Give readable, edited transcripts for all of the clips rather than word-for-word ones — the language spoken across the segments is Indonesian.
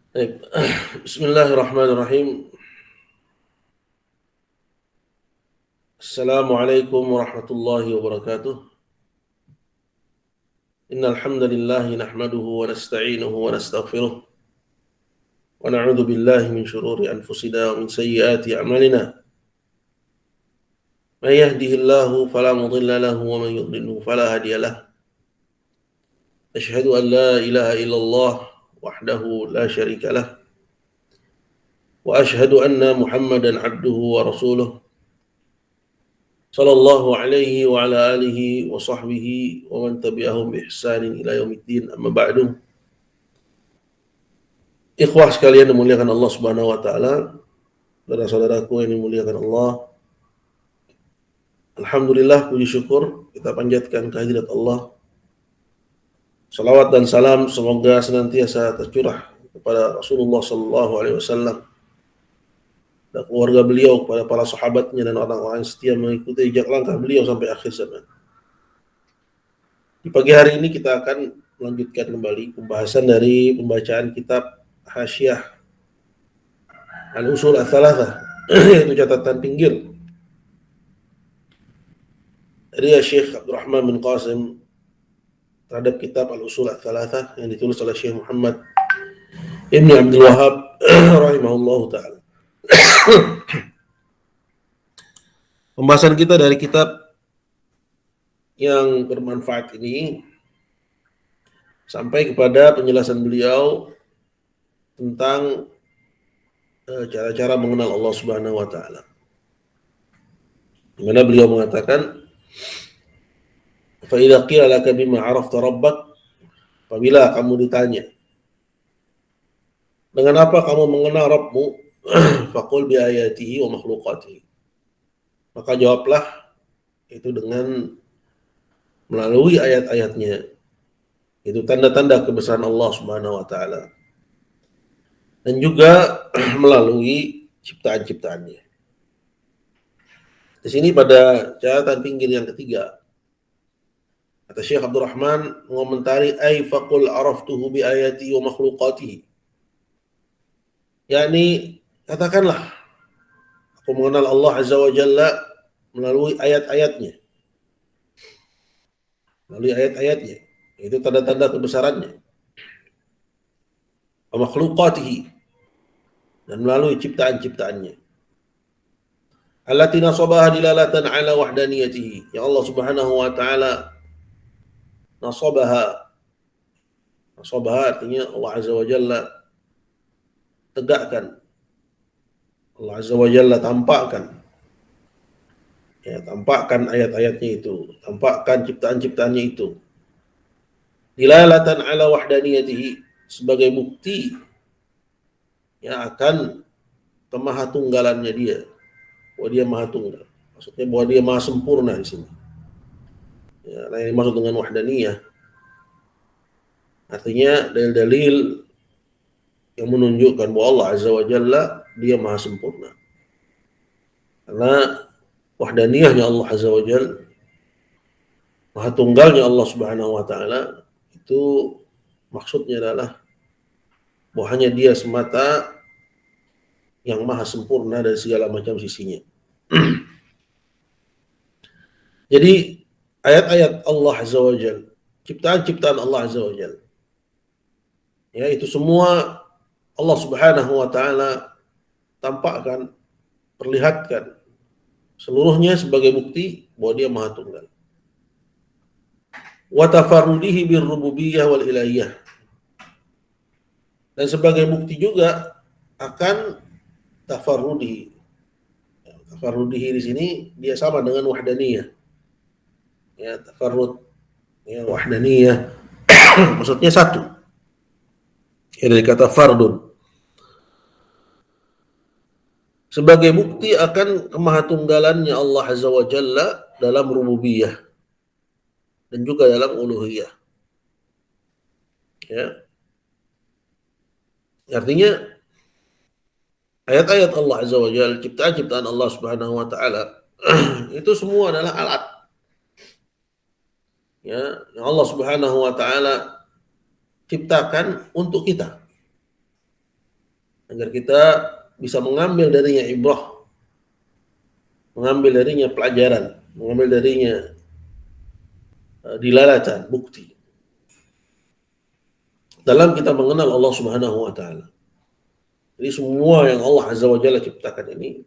Baik. Bismillahirrahmanirrahim. Assalamualaikum warahmatullahi wabarakatuh. Innal hamdalillah nahmaduhu wa nasta'inuhu wa nastaghfiruh wa na'udzu billahi min shururi anfusina wa min sayyiati a'malina. May yahdihillahu fala mudilla lahu wa man yudlilhu fala hadiya lahu. Asyhadu an la ilaha illallah wahdahu la syarika lah wa asyhadu anna Muhammadan abduhu wa rasuluh. Sallallahu alaihi wa ala alihi wa sahbihi wa man tabi'ahum bi ihsanin ila yaumiddin, amma ba'du. Ikhwah sekalian dimuliakan Allah Subhanahu wa taala, saudara-saudaraku yang dimuliakan Allah. Alhamdulillah, puji syukur kita panjatkan kehadirat Allah. Salawat dan salam semoga senantiasa tercurah kepada Rasulullah sallallahu alaihi wasallam dan keluarga beliau, kepada para sahabatnya dan orang-orang yang setia mengikuti jejak langkah beliau sampai akhir zaman. Di pagi hari ini kita akan melanjutkan kembali pembahasan dari pembacaan kitab Hasyiah Al-Usul Ats-Tsalatsah, yaitu catatan pinggir dari Syekh Abdurrahman bin Qasim terhadap kitab Al-Usul Ats-Tsalatsah yang ditulis oleh Syekh Muhammad Ibn Abdul Wahhab rahimahullahu ta'ala. Pembahasan kita dari kitab yang bermanfaat ini sampai kepada penjelasan beliau tentang cara-cara mengenal Allah Subhanahu wa taala. Di mana beliau mengatakan, "Fa idza qila laka bima 'arafta rabbak", apabila kamu ditanya, dengan apa kamu mengenal Rabbmu, faqul bi ayatihi wa makhluqatihi. Maka jawablah itu dengan melalui ayat-ayatnya, itu tanda-tanda kebesaran Allah Subhanahu wa taala, dan juga melalui ciptaan-ciptaannya. Di sini pada catatan pinggir yang ketiga, kata Syekh Abdurrahman mengomentari ay faqul araftuhu bi ayati wa makhluqatihi. yakni katakanlah aku mengenal Allah Azza wa Jalla melalui ayat-ayatnya. Melalui ayat-ayatnya, itu tanda-tanda kebesarannya. Wa makhluqatihi, dan melalui ciptaan-ciptaannya. Allati nasabaha dilalatan ala wahdaniyatihi, yang Allah Subhanahu wa taala nasabaha. Nasabaha artinya Allah Azza wa Jalla tegakkan. Allah Azza wa Jalla tampakkan. Ya, tampakkan ayat-ayatnya itu, tampakkan ciptaan-ciptaannya itu. Dilalatan ala wahdaniyatihi, sebagai bukti yang akan kemahatunggalannya dia, bahwa dia maha tunggal. Maksudnya bahwa dia maha sempurna di sini. Ya, yang dimaksud dengan wahdaniyah artinya dalil-dalil yang menunjukkan bahwa Allah Azza wa Jalla dia maha sempurna. Karena wahdaniyahnya Allah Azza wa Jalla, maha tunggalnya Allah Subhanahu wa taala, itu maksudnya adalah bahwa hanya dia semata yang maha sempurna dari segala macam sisinya. Jadi ayat-ayat Allah Azza wa Jalla, ciptaan-ciptaan Allah Azza wa Jalla, ya, itu semua Allah Subhanahu wa taala tampakkan, perlihatkan seluruhnya sebagai bukti bahwa dia maha tunggal. Wa tafarrudihi birrububiyyah wal ilahiyah, dan sebagai bukti juga akan tafarrudihi. Tafarrudihi di sini dia sama dengan wahdaniyah. Ya, tafarrud, ya, wahdaniyah maksudnya satu. Ya, dari kata fardun. Sebagai bukti akan kemahatunggalannya Allah Azza wa Jalla dalam rububiyah dan juga dalam uluhiyah. Ya. Artinya ayat-ayat Allah Azza wa Jalla, ciptaan-ciptaan Allah Subhanahu wa taala itu semua adalah alat, ya, yang Allah Subhanahu wa taala ciptakan untuk kita. agar kita bisa mengambil darinya ibrah, mengambil darinya pelajaran, mengambil darinya dilalatan, bukti dalam kita mengenal Allah Subhanahu wa taala. Jadi semua yang Allah Azza wa Jalla ciptakan ini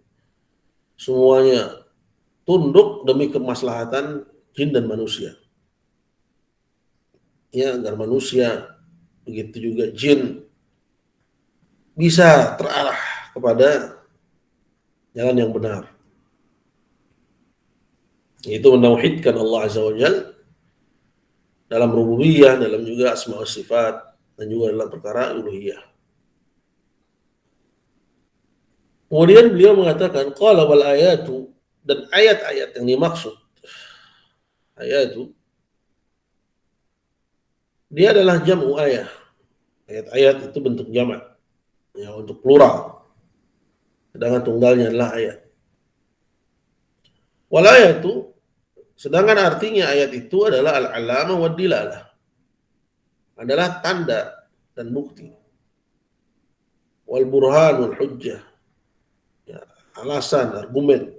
semuanya tunduk demi kemaslahatan jin dan manusia. Ya, agar manusia begitu juga jin bisa terarah kepada jalan yang benar. Yaitu menauhidkan Allah Azza wa Jalla dalam rububiyah, dalam juga asma wa sifat, dan juga dalam perkara uluhiyah. Kemudian beliau mengatakan qala wal ayatu, dan ayat-ayat yang dimaksud ayatu dia adalah jam'u ayah. Ayat-ayat itu bentuk jamak, ya, untuk plural. Sedangkan tunggalnya adalah ayat. Wal ayatu, sedangkan artinya ayat itu adalah al-alamah wad dilalah. Adalah tanda dan bukti. Wal burhan wal hujjah. Ya, alasan, argumen.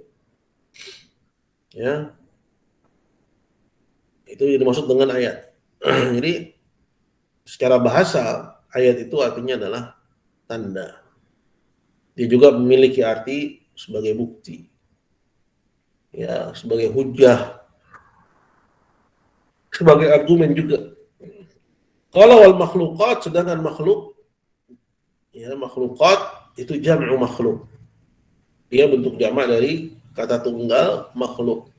Ya. Itu yang dimaksud dengan ayat. Jadi secara bahasa ayat itu artinya adalah tanda. Dia juga memiliki arti sebagai bukti. Ya, sebagai hujjah, sebagai argumen juga. Kalau wal makhluqat, sedangkan makhluk, ya, makhluqat itu jam'u makhluk. Dia bentuk jamak dari kata tunggal makhluk.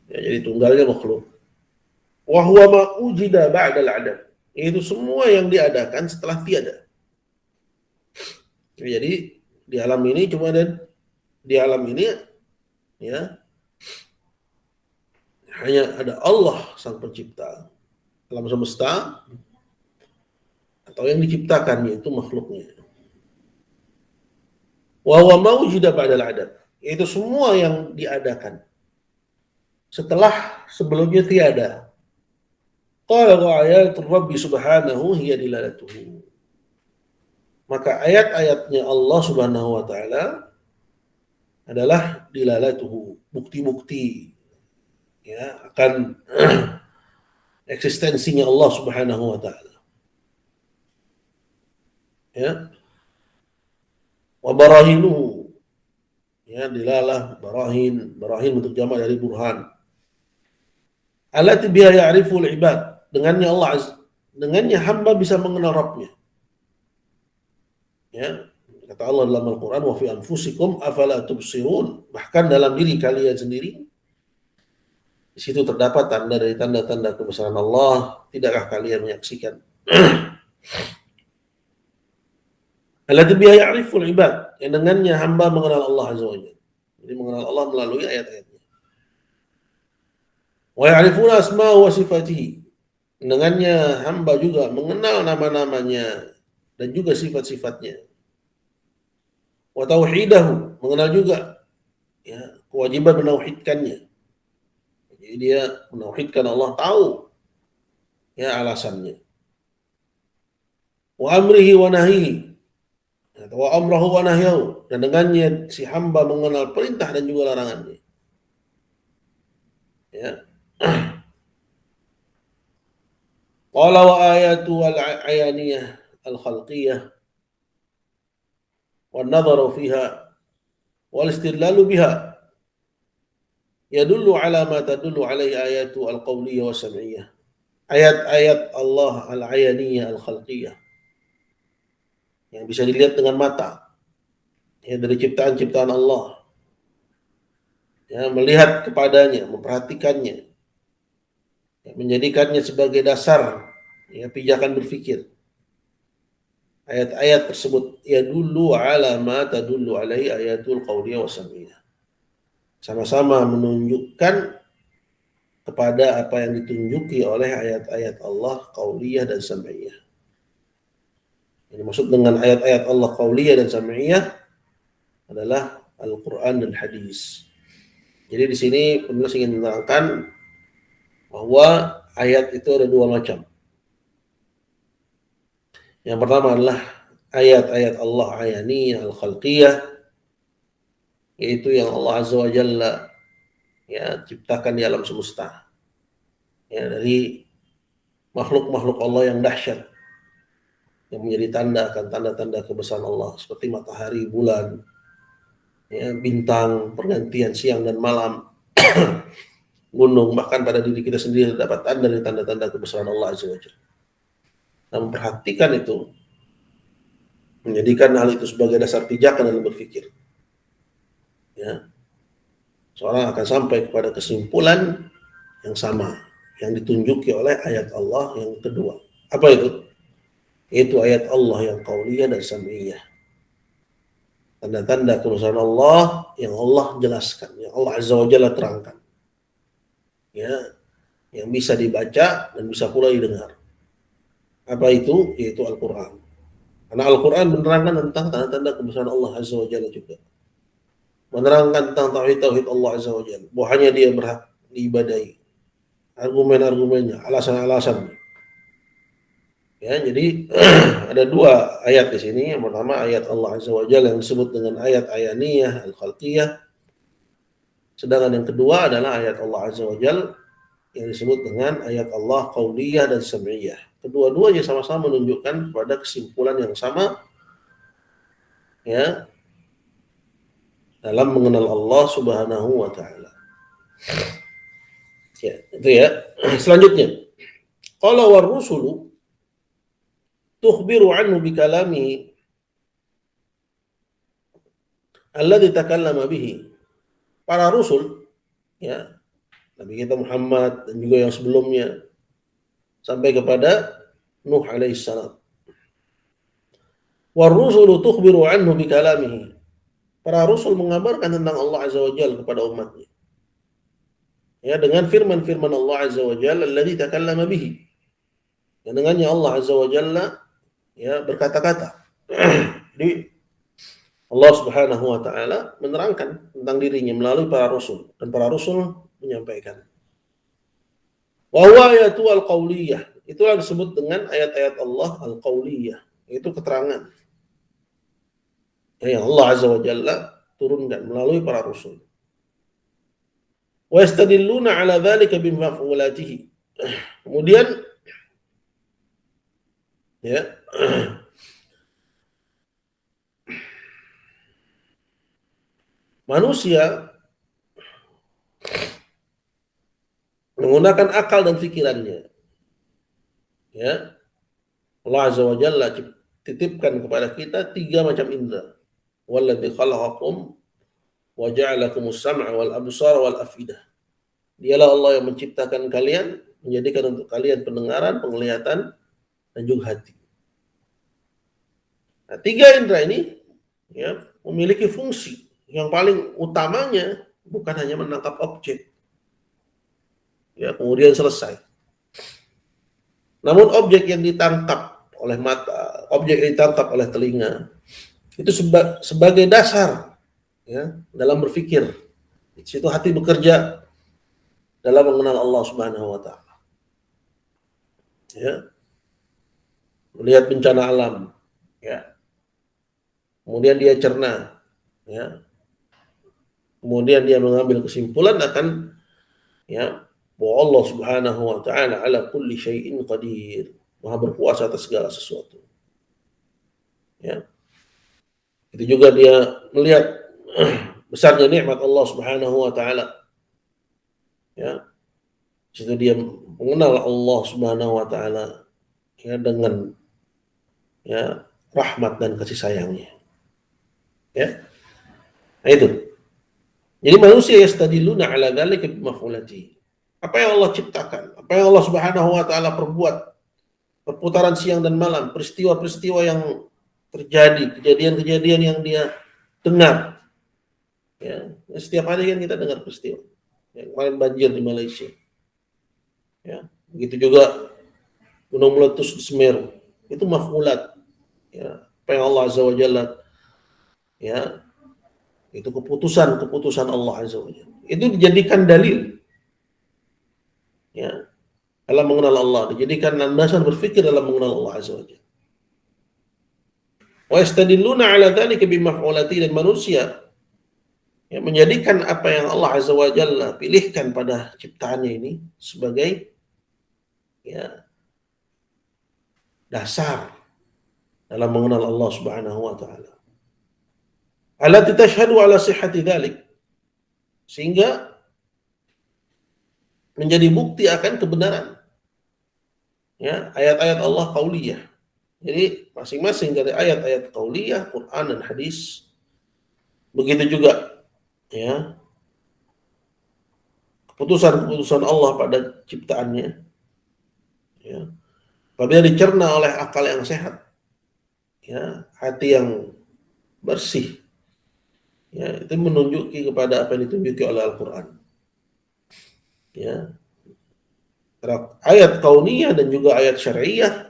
Ya, jadi tunggalnya makhluk. Wa huwa ma ujida ba'dal adam. Itu semua yang diadakan setelah tiada. Jadi di alam ini cuma ada di alam ini, ya, hanya ada Allah sang pencipta alam semesta, atau yang diciptakan yaitu makhluknya. Wa huwa ma ujida ba'dal adam. Itu semua yang diadakan setelah sebelumnya tiada. Qala wa ayatul Rabbi subhanahu hiya dilalatuhu. Maka ayat-ayatnya Allah Subhanahu wa taala adalah dilalatuhu, bukti-bukti, ya, akan eksistensinya Allah Subhanahu wa taala. Ya. Wa barahinuhu, ya, dilalah, barahin, barahin untuk jamak dari burhan. Allati biha ya'riful ibad, dengannya dengannya hamba bisa mengenal Rabbnya. Ya, kata Allah dalam Al-Quran, wa fi anfusikum afala tubsirun, bahkan dalam diri kalian sendiri di situ terdapat tanda dari tanda-tanda kebesaran Allah, tidakkah kalian menyaksikan? Allati biha ya'riful ibad, yang dengannya hamba mengenal Allah Azza wa Jalla. Jadi mengenal Allah melalui ayat-ayatnya. Wa ya'rifuna asma'u wa sifatihi, dengannya hamba juga mengenal nama-namanya dan juga sifat-sifatnya. Wa tauhidahu, mengenal juga, ya, kewajiban menauhidkannya. Jadi dia menauhidkan Allah, tahu, ya, alasannya. Wa amrihi wa nahyihi, wa amrahu wa nahyahu, dan dengannya si hamba mengenal perintah dan juga larangannya. Ya. Qala wa ayatu al-ayaniyah al-khalqiyah wan nadharu fiha wal istidlalu biha yadullu ala ma tadullu alaihi ayatu al-qawliyah wa sam'iyah. Ayat-ayat Allah al-ayaniyah al-khalqiyah yang bisa dilihat dengan mata, ya, dari ciptaan-ciptaan Allah, ya, melihat kepadanya, memperhatikannya, ya, menjadikannya sebagai dasar, ya, pijakan berpikir. Ayat-ayat tersebut ya dulu ala ma tadullu alaihi ayatul qawliyah wa sam'iyah, sama-sama menunjukkan kepada apa yang ditunjuki oleh ayat-ayat Allah qauliyah dan sam'iyah. Yang dimaksud dengan ayat-ayat Allah qauliyah dan sam'iyah adalah Al-Quran dan hadis. Jadi di sini penulis ingin menerangkan bahwa ayat itu ada dua macam. Yang pertama adalah ayat-ayat Allah ayaniyah al-khalqiyah, yaitu yang Allah Azza wa Jalla ya ciptakan di alam semesta, ya, dari makhluk-makhluk Allah yang dahsyat, yang menjadi tanda-tanda kebesaran Allah seperti matahari, bulan, ya, bintang, pergantian siang dan malam, gunung, bahkan pada diri kita sendiri dapat tanda dari tanda-tanda kebesaran Allah Azza wa Jalla. Nah, memperhatikan itu, menjadikan hal itu sebagai dasar pijakan dalam berpikir. Ya, seorang akan sampai kepada kesimpulan yang sama, yang ditunjuki oleh ayat Allah yang kedua. Apa itu? Yaitu ayat Allah yang qauliyah dan sam'iyah. Tanda-tanda kebesaran Allah yang Allah jelaskan, yang Allah Azza wa Jalla terangkan. Ya, yang bisa dibaca dan bisa pula didengar. Apa itu? Yaitu Al-Quran. Karena Al-Quran menerangkan tentang tanda-tanda kebesaran Allah Azza wa Jalla juga. Menerangkan tentang tauhid Allah Azza wa Jalla. Bahwa hanya dia berhak diibadahi. Argumen-argumennya, alasan-alasan. Ya, jadi ada dua ayat di sini. Yang pertama ayat Allah Azza wa Jalla yang disebut dengan ayat ayaniyah al-khalqiyah. Sedangkan yang kedua adalah ayat Allah Azza wa Jalla yang disebut dengan ayat Allah qauliyah dan sam'iyah. Kedua-duanya sama-sama menunjukkan kepada kesimpulan yang sama, ya, dalam mengenal Allah Subhanahu wa taala. Ya, itu ya. Selanjutnya, qala war rusulu tukhbiru anhu bi kalamihi alladhi takallama bihi. Para rasul, ya, Nabi kita Muhammad dan juga yang sebelumnya sampai kepada Nuh alaihissalam. War rusulu tukhbiru anhu bi kalamihi. Para rasul mengabarkan tentang Allah Azza wa Jalla kepada umatnya. Ya, dengan firman-firman Allah Azza wa Jalla alladzi takallama bihi. Yang dengannya Allah Azza wa Jalla ya berkata-kata. Jadi Allah Subhanahu wa taala menerangkan tentang dirinya melalui para rasul dan para rasul menyampaikan. Wa huwa ayatu al-qauliyah. Itulah disebut dengan ayat-ayat Allah al-qauliyah, yaitu keterangan yang Allah Azza wa Jalla turunkan melalui para rasul. Wa yastadilluna ala dzalika bimaf'ulatihi. Kemudian ya manusia menggunakan akal dan pikirannya. Ya, Allah Azza wa Jalla titipkan kepada kita 3 macam indera. Walladzi khalaqakum wa ja'alakumus sam'a wal absara wal afidah. Dialah Allah yang menciptakan kalian, menjadikan untuk kalian pendengaran, penglihatan, dan juga hati. Nah, 3 indera ini ya memiliki fungsi yang paling utamanya bukan hanya menangkap objek, ya kemudian selesai. Namun objek yang ditangkap oleh mata, objek yang ditangkap oleh telinga, itu sebagai dasar ya dalam berpikir. Di situ hati bekerja dalam mengenal Allah Subhanahu wa taala. Ya. Melihat bencana alam, ya. Kemudian dia cerna, ya. Kemudian dia mengambil kesimpulan akan ya bahwa Allah Subhanahu wa taala ala kulli syai'in qadir, Maha berkuasa atas segala sesuatu. Ya. Itu juga dia melihat besarnya nikmat Allah Subhanahu wa taala. Ya. Situ dia mengenal Allah Subhanahu wa taala ya dengan ya rahmat dan kasih sayangnya. Ya. Nah, itu. Jadi manusia yastadilluna ala dzalika bimaf'ulati. Apa yang Allah ciptakan, apa yang Allah Subhanahu wa taala perbuat, perputaran siang dan malam, peristiwa-peristiwa yang terjadi, kejadian-kejadian yang dia dengar. Ya, setiap hari kan kita dengar peristiwa. Yang kemarin banjir di Malaysia. Ya, begitu juga gunung meletus di Semeru. Itu maf'ulat. Ya, apa yang Allah Azza wa Jalla ya itu keputusan Allah Azza wa Jalla. Itu dijadikan dalil ya dalam mengenal Allah, dijadikan landasan berpikir dalam mengenal Allah Azza wa Jalla. Wa yastadilluna ala dzalika bimaf'ulati, dan manusia ya, menjadikan apa yang Allah Azza wa Jalla pilihkan pada ciptaannya ini sebagai ya dasar dalam mengenal Allah Subhanahu wa taala. Allati tashhadu ala sihhati dzalik, sehingga menjadi bukti akan kebenaran ya ayat-ayat Allah qauliyah. Jadi masing-masing dari ayat-ayat qauliyah, Quran dan hadis, begitu juga ya keputusan-keputusan Allah pada ciptaannya ya, apabila dicerna oleh akal yang sehat ya, hati yang bersih ya, itu menunjuki kepada apa yang ditunjuki oleh Al-Quran ya. Ayat kauniyah dan juga ayat syariah.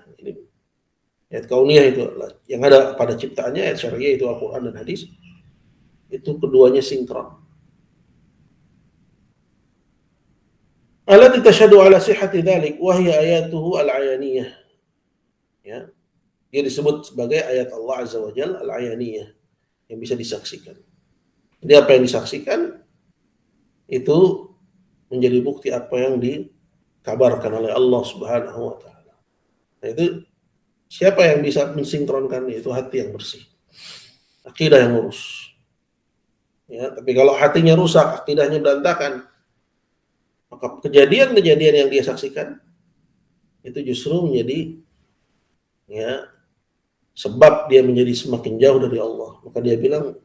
Ayat kauniyah itu yang ada pada ciptaannya, ayat syariah itu Al-Quran dan hadis, itu keduanya sinkron. Allati tashhadu ala sihhati dzalik wa hiya ayatuhu al-ayaniyah ya. Dia disebut sebagai ayat Allah Azza wa Jalla al-ayaniyah, yang bisa disaksikan. Jadi apa yang disaksikan itu menjadi bukti apa yang dikabarkan oleh Allah Subhanahu wa taala. Nah, itu siapa yang bisa mensinkronkan? Itu hati yang bersih, akidah yang lurus. Ya, tapi kalau hatinya rusak, akidahnya berantakan, maka kejadian-kejadian yang dia saksikan itu justru menjadi ya sebab dia menjadi semakin jauh dari Allah. Maka dia bilang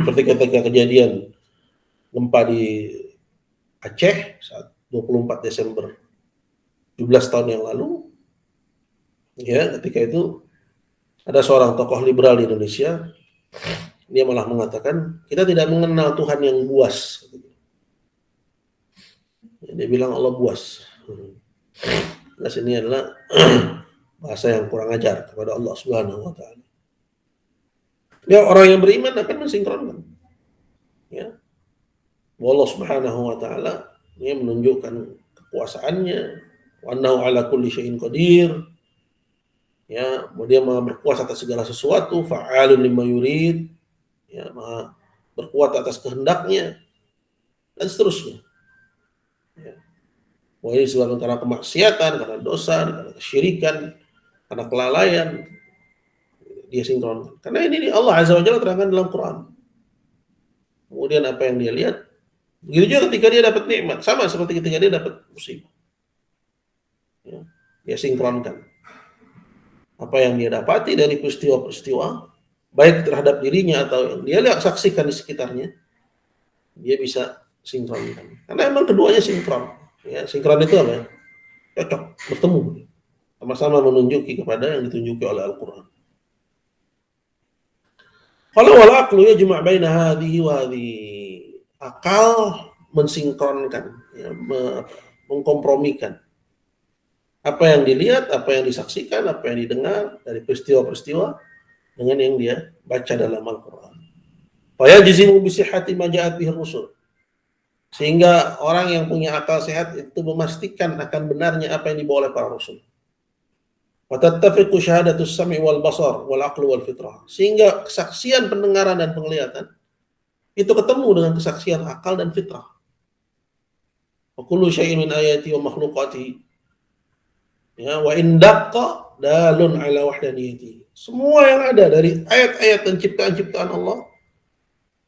ketika kejadian gempa di Aceh saat 24 Desember 17 tahun yang lalu ya, ketika itu ada seorang tokoh liberal di Indonesia, dia malah mengatakan kita tidak mengenal Tuhan yang buas. Dia bilang Allah buas. Nah, ini adalah bahasa yang kurang ajar kepada Allah Subhanahu wa taala. Ya, orang yang beriman akan mensinkronkan. Ya. Allah Subhanahu wa taala dia menunjukkan kekuasaannya, wa annahu ala kulli syai'in qadir. Ya, dia Maha berkuasa atas segala sesuatu, fa'alun lima yurid. Ya, Maha berkuat atas kehendaknya dan seterusnya. Ya. Wah, ini disebabkan karena kemaksiatan, karena dosa, karena kesyirikan, karena kelalaian, dia sinkronkan. Karena ini Allah Azza wa Jalla terangkan dalam Quran. Kemudian apa yang dia lihat, begitu juga ketika dia dapat nikmat, sama seperti ketika dia dapat musibah. Ya, dia sinkronkan apa yang dia dapati dari peristiwa-peristiwa, baik terhadap dirinya atau yang dia lihat saksikan di sekitarnya, dia bisa sinkronkan. Karena emang keduanya sinkron. Ya, sinkron itu apa ya? Cocok, bertemu, sama-sama menunjuki kepada yang ditunjuki oleh Al-Quran. Kalau wal aqlu yajma' baina hadhihi wa hadhihi. Akal mensinkronkan, ya, mengkompromikan apa yang dilihat, apa yang disaksikan, apa yang didengar dari peristiwa-peristiwa dengan yang dia baca dalam Al-Quran. Fa yajzimu bi sihhati ma ja'at bihi rusul. Sehingga orang yang punya akal sehat itu memastikan akan benarnya apa yang dibawa oleh para rasul. Wa tattafiqu syahadatus sam'i wal basar wal aqlu wal fitrah. Sehingga kesaksian pendengaran dan penglihatan itu ketemu dengan kesaksian akal dan fitrah. Wa kullu syai'in min ayati wa makhluqatihi. Ya, wa indaqqa dalun ala wahdaniyati. Semua yang ada dari ayat-ayat dan ciptaan-ciptaan Allah,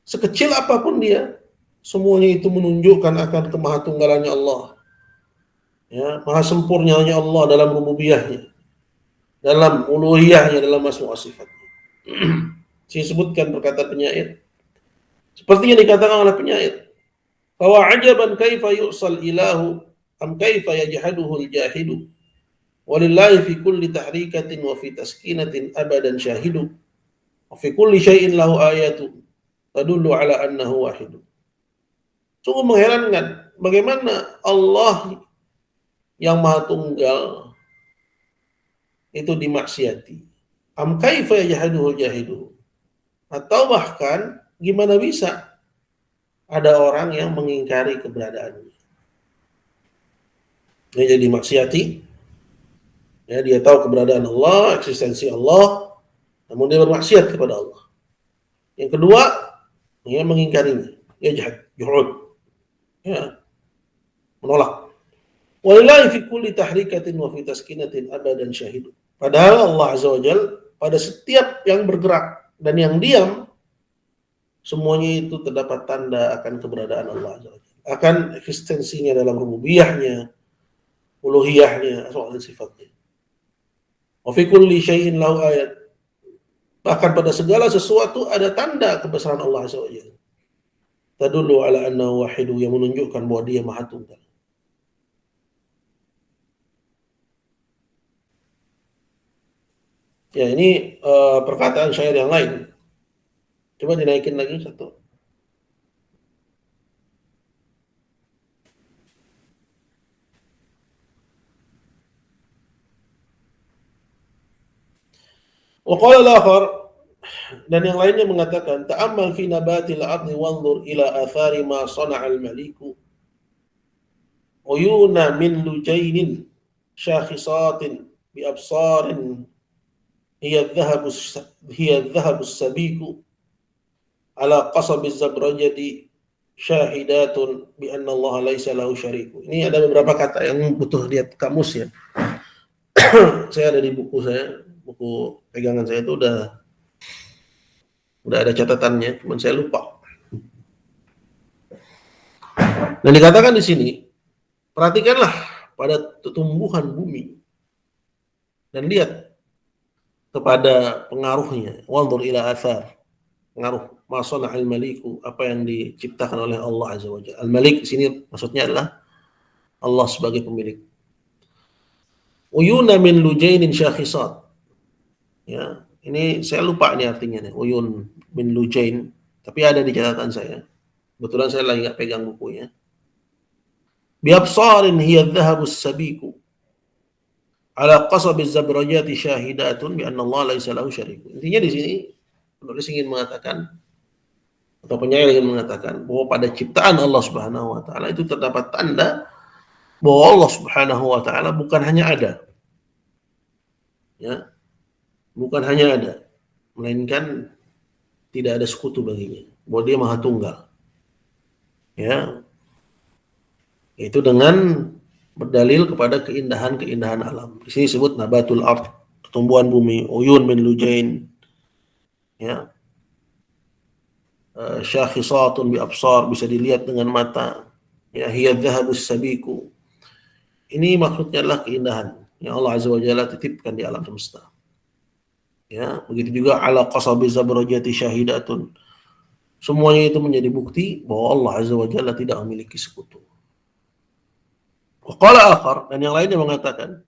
sekecil apapun dia, semuanya itu menunjukkan akan kemahatunggalannya Allah. Ya, maha sempurnanya Allah dalam rububiyahnya, dalam uluhiyahnya, dalam asma wa sifatnya. Saya sebutkan perkataan penyair seperti yang dikatakan oleh penyair, bahwa ajaban kaifa yu'sal ilahu am kaifa yajhaduhu al-jahidu. Walillahi fi kulli tahrikatin wa fi taskinatin abadan syahidu wa fi kulli syai'in lahu ayatu tadullu ala annahu wahidu. Sungguh mengherankan bagaimana Allah yang Maha Tunggal itu dimaksiati. Am kaifa yajhaduhul jahidu. Atau bahkan gimana bisa ada orang yang mengingkari keberadaannya. Dia jadi maksiati. Ya, dia tahu keberadaan Allah, eksistensi Allah, namun dia bermaksiat kepada Allah. Yang kedua, ya mengingkarinya, ya jahat, juhud, ya menolak. Walillahi fi kulli tahrikatin wa fi taskinatin abadan syahidu. Padahal Allah Azza wa Jal pada setiap yang bergerak dan yang diam, semuanya itu terdapat tanda akan keberadaan Allah Azza wa Jal, akan eksistensinya dalam rububiyahnya, uluhiyahnya, asma dan sifatnya. Wa fi kulli syai'in lahu ayat. Bahkan pada segala sesuatu ada tanda kebesaran Allah Azza wa Jalla. Tadullu ala annahu wahidu, yang menunjukkan bahwa dia Maha Tunggal. Ya, ini perkataan syair yang lain. Coba dinaikin lagi satu. Wa qala al-akhar, dan yang lainnya mengatakan, ta'ammal fi nabatil ardi wanzur ila athari ma sana'al maliku uyuna min lujainin syakhisatin bi absarin hiya adh-dhahabu as-sabiku ala qasabi zabrajadi syahidatun bi anna Allah laisa lahu syariku. Ini ada beberapa kata yang butuh lihat kamus ya. Saya ada di buku saya, buku pegangan saya itu udah ada catatannya, cuman saya lupa. Dan dikatakan di sini, perhatikanlah pada tumbuhan bumi dan lihat kepada pengaruhnya. Wanzur ila athar, pengaruh ma sana'al maliku, apa yang diciptakan oleh Allah Azza wa Jalla. Al-Malik di sini maksudnya adalah Allah sebagai pemilik. Uyuna min lujainin syakhisat. Ya, ini saya lupa nih artinya nih. Uyun min lujain, tapi ada di catatan saya. Kebetulan saya lagi nggak pegang bukunya. Biabsarin hiya adh-dhahabus sabiku ala qasabi zabrajati syahidatun bi anna Allah laisa lahu syariku. Intinya di sini penulis ingin mengatakan, atau penyair ingin mengatakan, bahwa pada ciptaan Allah Subhanahu wa taala itu terdapat tanda bahwa Allah Subhanahu wa taala bukan hanya ada. Ya. Bukan hanya ada, melainkan tidak ada sekutu baginya. Bahwa dia Maha Tunggal. Ya. Itu dengan berdalil kepada keindahan-keindahan alam. Di sini disebut nabatul ard, tumbuhan bumi, uyun min lujain. Ya. Syakhisatun bi absar, bisa dilihat dengan mata. Ya, hiya adh-dhahabus sabiku. Ini maksudnya adalah keindahan yang Allah Azza wa Jalla titipkan di alam semesta. Ya, begitu juga ala qasabi zabrajati syahidatun. Semuanya itu menjadi bukti bahwa Allah Azza wa Jalla tidak memiliki sekutu. Wa qala akhar, dan yang lainnya mengatakan,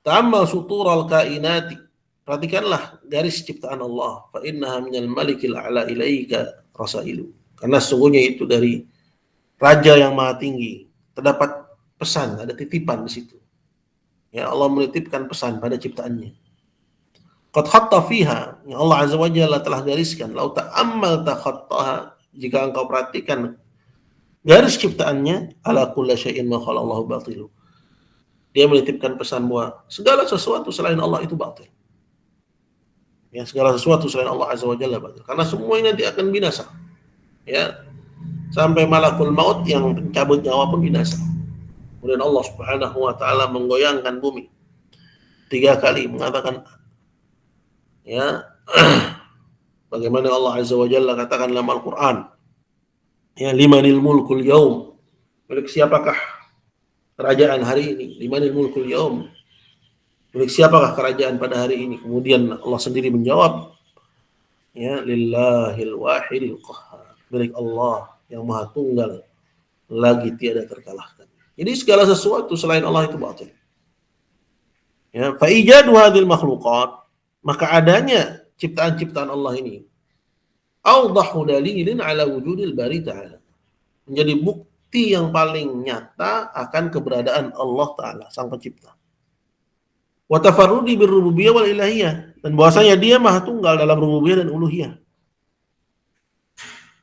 ta'ammal sutural kainati, perhatikanlah garis ciptaan Allah, fa innaha minal malikil a'la ilaika rasailu. Karena sesungguhnya itu dari Raja yang Maha Tinggi, terdapat pesan, ada titipan di situ. Ya, Allah menitipkan pesan pada ciptaannya. Qad khatta fiha, yang Allah Azza wa Jalla telah gariskan, lau ta'ammal ta khattaha, jika engkau perhatikan garis ciptaannya, ala kulli syai'in ma khala Allahu batilu. Dia menitipkan pesan bahwa segala sesuatu selain Allah itu batil. Ya, segala sesuatu selain Allah Azza wa Jalla batil. Karena semuanya nanti akan binasa. Ya. Sampai malakul maut yang pencabut nyawa pun binasa. Kemudian Allah Subhanahu wa taala menggoyangkan bumi 3 kali, mengatakan, ya, bagaimana Allah Azza wa Jalla katakan dalam Al-Quran, ya, limanil mulkul yaum, milik siapakah kerajaan hari ini? Limanil mulkul yaum, milik siapakah kerajaan pada hari ini? Kemudian Allah sendiri menjawab, ya, lillahil wahidil qahhar, milik Allah yang Maha Tunggal, lagi tiada terkalahkan. Jadi segala sesuatu selain Allah itu batil. Ya, fa ijadu hadhil makhluqat, maka adanya ciptaan-ciptaan Allah ini, awdahu dalilin ala wujudil bari ta'ala, menjadi bukti yang paling nyata akan keberadaan Allah Ta'ala, Sang Pencipta. Wa tafarrudi birrububiyyah wal ilahiyah, dan bahwasanya dia Maha Tunggal dalam rububiyah dan uluhiyah.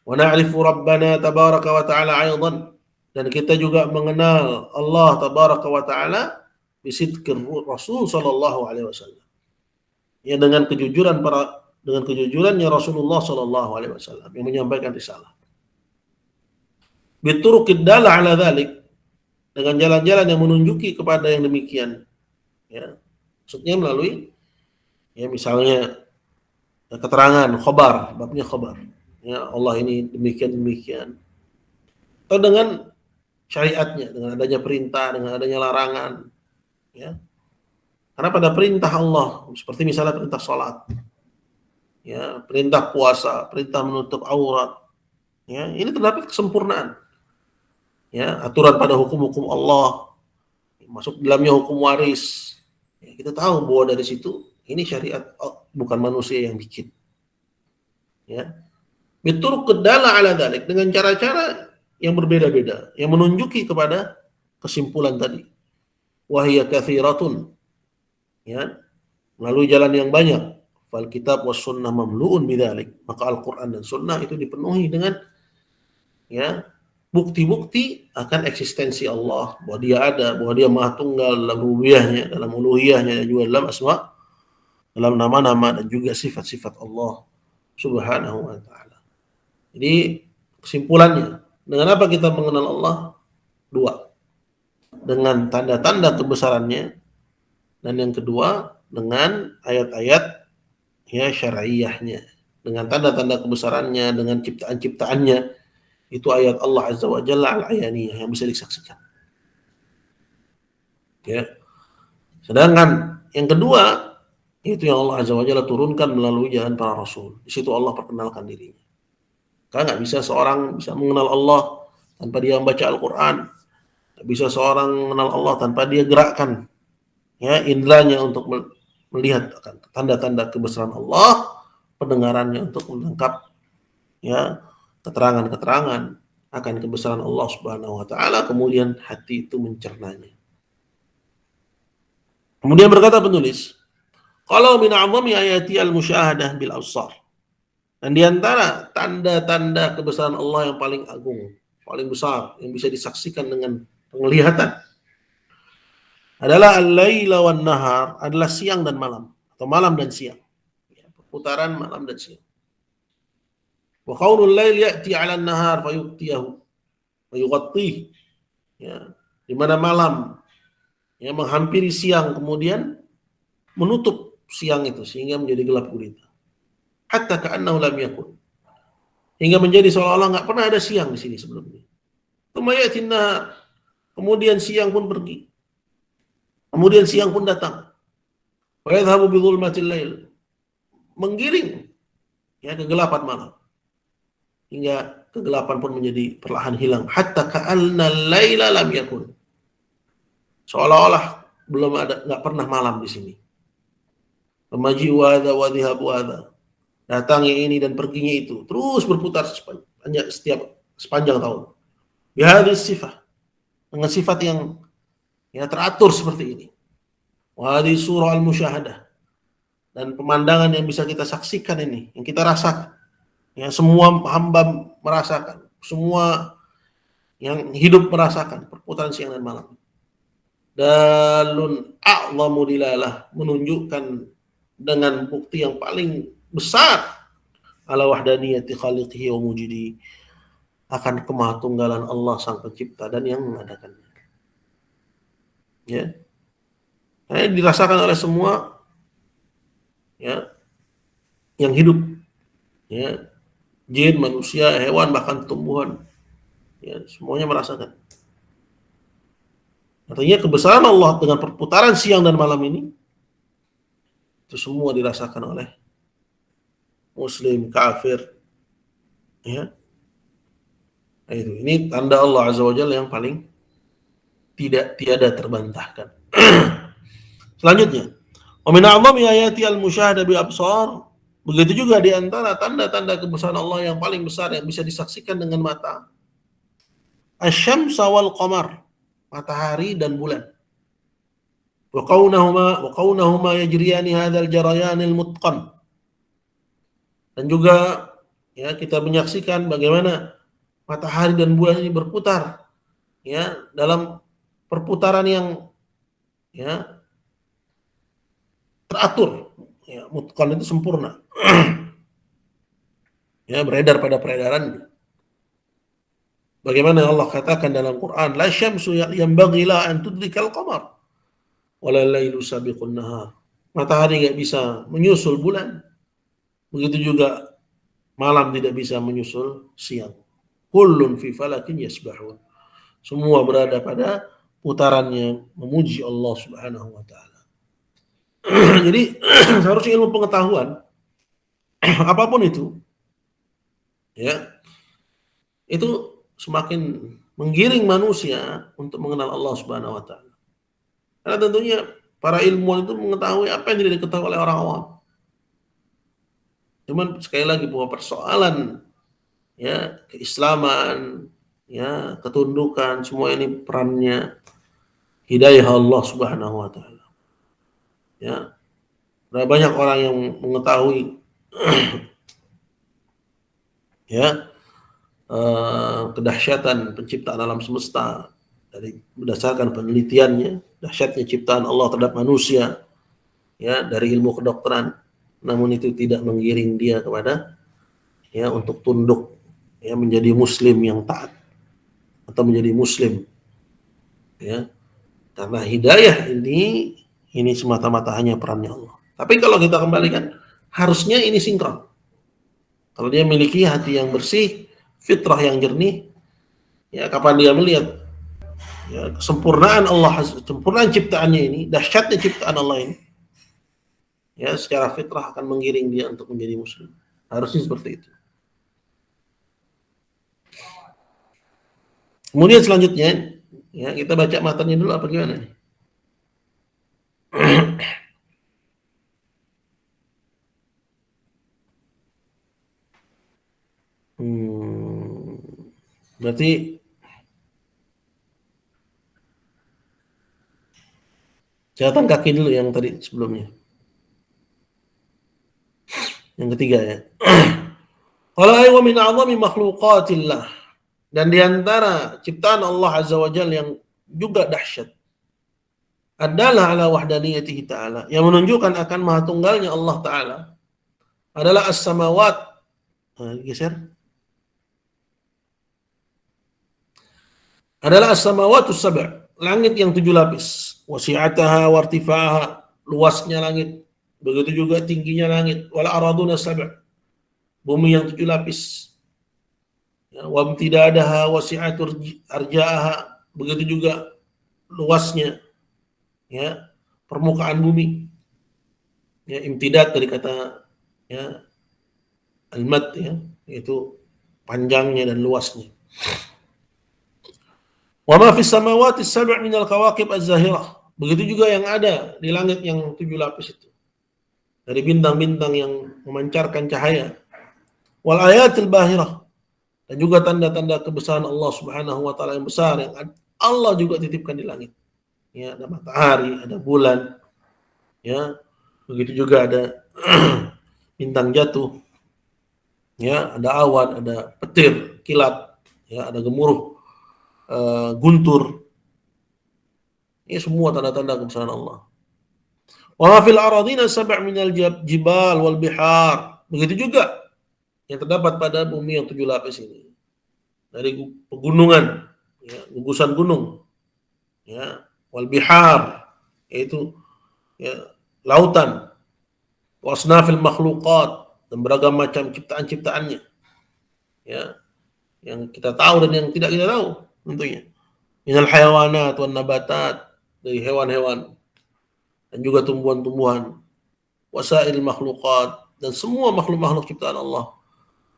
Wa na'rifu Rabbana tabaraka wa ta'ala aidan, dan kita juga mengenal Allah tabaraka wa ta'ala bisidqir Rasul sallallahu alaihi wasallam, ya dengan kejujurannya Rasulullah sallallahu alaihi wasallam yang menyampaikan risalah. Bituruqid dalla ala dzalik, dengan jalan-jalan yang menunjuki kepada yang demikian, ya. Maksudnya melalui ya misalnya keterangan khabar, babnya khabar. Ya Allah ini demikian. Atau dengan syariatnya, dengan adanya perintah, dengan adanya larangan, ya. Karena pada perintah Allah, seperti misalnya perintah salat, ya, perintah puasa, perintah menutup aurat, ya, ini terdapat kesempurnaan. Ya, aturan pada hukum-hukum Allah, masuk dalamnya hukum waris. Ya, kita tahu bahwa dari situ ini syariat bukan manusia yang bikin. Ya. Biturq dalla ala dzalik, dengan cara-cara yang berbeda-beda yang menunjuki kepada kesimpulan tadi. Wahiyya katsiratun. Ya, melalui jalan yang banyak. Fal kitab was sunnah mamlu'un bidzalik. Maka Al-Qur'an dan sunnah itu dipenuhi dengan ya bukti-bukti akan eksistensi Allah, bahwa dia ada, bahwa dia maha tunggal dalam rububiyahnya, dalam uluhiyahnya, dan juga dalam asma, dalam nama-nama dan juga sifat-sifat Allah subhanahu wa ta'ala. Jadi kesimpulannya, dengan apa kita mengenal Allah? Dua, dengan tanda-tanda kebesarannya, dan yang kedua dengan ayat-ayat ya syar'iyahnya, dengan tanda-tanda kebesarannya, dengan ciptaan-ciptaannya. Itu ayat Allah Azza wa Jalla al-ayaniyah yang bisa disaksikan. Ya. Sedangkan yang kedua itu yang Allah Azza wa Jalla turunkan melalui jalan para rasul. Di situ Allah perkenalkan dirinya. Karena nggak bisa seorang bisa mengenal Allah tanpa dia membaca Al-Quran. Nggak bisa seorang mengenal Allah tanpa dia gerakkan ya indranya untuk melihat tanda-tanda kebesaran Allah, pendengarannya untuk menangkap ya keterangan-keterangan akan kebesaran Allah Subhanahu wa taala, kemudian hati itu mencernanya. Kemudian berkata penulis, kalau min a'zami ayati al-musyahadah bil absar. Dan di antara tanda-tanda kebesaran Allah yang paling agung, paling besar yang bisa disaksikan dengan penglihatan adalah al-laila wan nahar, adalah siang dan malam atau malam dan siang. Ya, perputaran malam dan siang. Wa qaulul lail ya'ti 'ala an-nahar fayughtiyahu wa yughattih. Ya, di mana malam ya menghampiri siang kemudian menutup siang itu sehingga menjadi gelap gulita. Hatta ka'annahu lam yakun. Hingga menjadi seolah-olah enggak pernah ada siang di sini sebelumnya. Tsumma nahar. Kemudian siang pun pergi. Kemudian siang pun datang. Wa yadhhabu bi dhulmatil lail. Menggiring ya kegelapan malam. Hingga kegelapan pun menjadi perlahan hilang. Hatta ka'anna al-laila lam yakun. Seolah-olah belum ada, enggak pernah malam di sini. Pemaji wada wa dhihab wada. Datangnya ini dan perginya itu terus berputar sepanjang tahun. Bihadhis sifat, dengan sifat yang ya teratur seperti ini. Wa hadhihi surah al-musyahadah, dan pemandangan yang bisa kita saksikan ini, yang kita rasakan. Yang semua hamba merasakan, semua yang hidup merasakan perputaran siang dan malam. Dalun a'zamu dilalah, menunjukkan dengan bukti yang paling besar ala wahdaniyati khaliqihi wa mujidi, akan kemahatunggalan Allah sang pencipta dan yang mengadakannya. Ya. Nah, dirasakan oleh semua ya yang hidup. Ya. Jin, manusia, hewan, bahkan tumbuhan. Ya, semuanya merasakan. Artinya kebesaran Allah dengan perputaran siang dan malam ini itu semua dirasakan oleh muslim, kafir. Ya. Nah, ini tanda Allah Azza wa Jalla yang paling tiada terbantahkan. Selanjutnya, wa min a'zami ayati al-musyahadah bil absar. Begitu juga di antara tanda-tanda kebesaran Allah yang paling besar yang bisa disaksikan dengan mata. Asy-syamsa wal qamar, matahari dan bulan. Wa qaunahuma yajriyani hadzal jarayanil mutqan. Dan juga ya kita menyaksikan bagaimana matahari dan bulan ini berputar ya dalam perputaran yang ya teratur Ya, mutqan itu sempurna. Ya, beredar pada peredarannya. Bagaimana Allah katakan dalam Quran, la syamsu yanbaghi la an tudrikal qamar wala lailu sabiqun nahar. Matahari enggak bisa menyusul bulan. Begitu juga malam tidak bisa menyusul siang. Kullun fi falakin yasbahun. Semua berada pada putarannya memuji Allah Subhanahu wa taala. Jadi seharusnya ilmu pengetahuan apapun itu ya, itu semakin menggiring manusia untuk mengenal Allah Subhanahu wa taala. Karena tentunya para ilmuwan itu mengetahui apa yang tidak diketahui oleh orang awam. Cuman sekali lagi bahwa persoalan ya keislaman, ya ketundukan, semua ini perannya hidayah Allah Subhanahu wa taala. Ya, banyak orang yang mengetahui ya kedahsyatan penciptaan alam semesta dari berdasarkan penelitiannya, dahsyatnya ciptaan Allah terhadap manusia ya dari ilmu kedokteran, namun itu tidak menggiring dia kepada ya untuk tunduk ya menjadi muslim yang taat atau menjadi muslim ya, karena hidayah ini semata-mata hanya perannya Allah. Tapi kalau kita kembalikan harusnya ini sinkron. Kalau dia memiliki hati yang bersih, fitrah yang jernih, ya kapan dia melihat ya kesempurnaan Allah, kesempurnaan ciptaannya ini, dahsyatnya ciptaan Allah ini, ya secara fitrah akan menggiring dia untuk menjadi muslim. Harusnya seperti itu. Kemudian selanjutnya, ya kita baca matanya dulu apa gimana nih? Berarti catatan kaki dulu yang tadi sebelumnya. Yang ketiga ya. Qala wa min a'zami makhluqatillah. Dan di antara ciptaan Allah Azza wa Jalla yang juga dahsyat adalah ala wahdaniyatihi ta'ala, yang menunjukkan akan maha tunggalnya Allah Ta'ala adalah as-samawat. Geser. Adalah as-samawatus sab', langit yang 7 lapis. Wasi'ataha wartifa'aha, luasnya langit. Begitu juga tingginya langit. Wal araduna sab', bumi yang 7 lapis. Ya, wa imtidadaha wasi'atur arja'aha, begitu juga luasnya ya permukaan bumi. Ya, imtidad dari kata ya al-mad ya, yaitu panjangnya dan luasnya. Wa ma fis samawati as-sab' min al-kawakib az-zahirah. Begitu juga yang ada di langit yang 7 lapis itu. Dari bintang-bintang yang memancarkan cahaya. Wal ayatil bahirah. Dan juga tanda-tanda kebesaran Allah Subhanahu wa taala yang besar yang Allah juga titipkan di langit. Ya, ada matahari, ada bulan. Ya. Begitu juga ada bintang jatuh. Ya, ada awan, ada petir, kilat, ya, ada gemuruh, guntur. Ini semua tanda-tanda kebesaran Allah. Wa fil aradina sab' minal jibal wal bihar. Begitu juga yang terdapat pada bumi yang 7 lapis ini. Dari pegunungan, ya, gugusan gunung, ya, wal bihar, yaitu ya, lautan, wasnafil makhluqat, dan beragam macam ciptaan-ciptaannya. Ya, yang kita tahu dan yang tidak kita tahu tentunya. Minal hayawanat wan nabatat, dari hewan-hewan dan juga tumbuhan-tumbuhan, wasail makhluqat, dan semua makhluk-makhluk ciptaan Allah.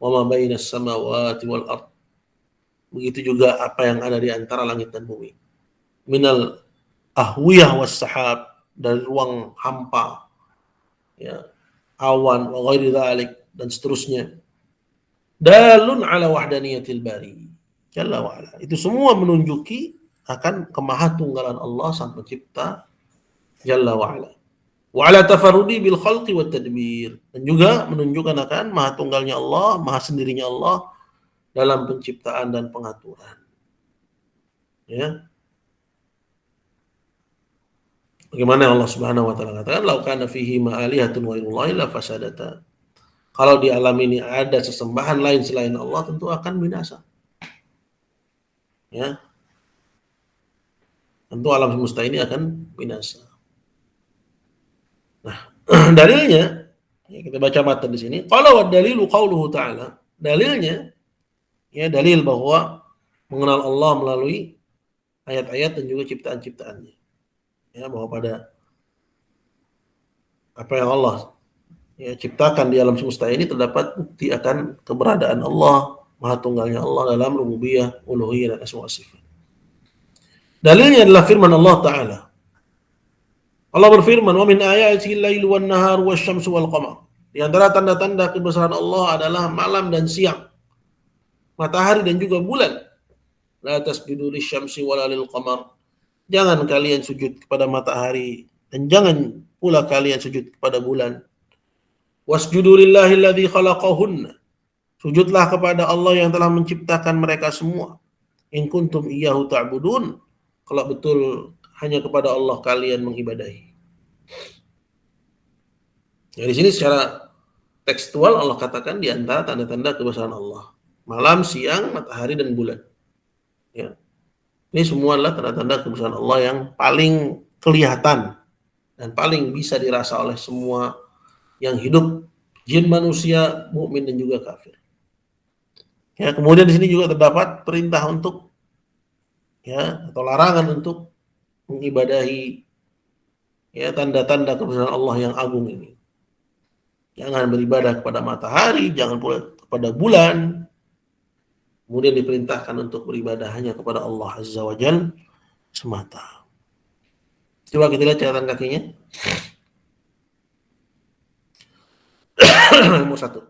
Wa ma bainas samawati wal ard. Begitu juga apa yang ada di antara langit dan bumi. Minal ahwiyah was sahab, dari ruang hampa, ya, awan, wa ghairi dzalik, dan seterusnya. Dalun ala wahdaniyatil bari jalla wa ala. Itu semua menunjuki akan kemahatunggalan Allah sang pencipta jalla wa ala. Wa ala tafarrudi bil khalqi wat tadbir, dan juga menunjukkan akan maha tunggalnya Allah, maha sendirinya Allah dalam penciptaan dan pengaturan. Ya. Bagaimana Allah Subhanahu wa taala katakan, "Lau kana fihi ma alihatun ghairullahi la fasadata." Kalau di alam ini ada sesembahan lain selain Allah, tentu akan binasa. Ya, tentu alam semesta ini akan binasa. Nah, dalilnya, ya kita baca matan di sini. Qala wa dalilu qauluhu ta'ala. Dalilnya, ya dalil bahwa mengenal Allah melalui ayat-ayat dan juga ciptaan-ciptaannya. Ya, bahwa pada apa yang Allah ya ciptakan di alam semesta ini terdapat bukti akan keberadaan Allah, Maha Tunggalnya Allah dalam rububiyah, uluhiyah dan asma wa sifat. Dalilnya adalah firman Allah Ta'ala. Allah berfirman, "Wa min ayatihi al-lailu wan-naharu wasyamsu wal-qamar." Di antara tanda-tanda kebesaran Allah adalah malam dan siang, matahari dan juga bulan. La tasjudu lisyamsi wala lil-qamar. Jangan kalian sujud kepada matahari dan jangan pula kalian sujud kepada bulan. Wasjudu lillahi alladzi khalaqahunna. Sujudlah kepada Allah yang telah menciptakan mereka semua. In kuntum iyyahu ta'budun. Kalau betul hanya kepada Allah kalian mengibadahi. Ya, di sini secara tekstual Allah katakan di antara tanda-tanda kebesaran Allah. Malam, siang, matahari dan bulan. Ya. Ini semua adalah tanda-tanda kebesaran Allah yang paling kelihatan dan paling bisa dirasa oleh semua yang hidup, jin, manusia, mukmin dan juga kafir. Ya, kemudian di sini juga terdapat perintah untuk ya atau larangan untuk mengibadahi ya tanda-tanda kebesaran Allah yang agung ini. Jangan beribadah kepada matahari, jangan pula kepada bulan. Kemudian diperintahkan untuk beribadah hanya kepada Allah Azza wa Jalla semata. Coba kita lihat catatan kakinya. Nomor 1.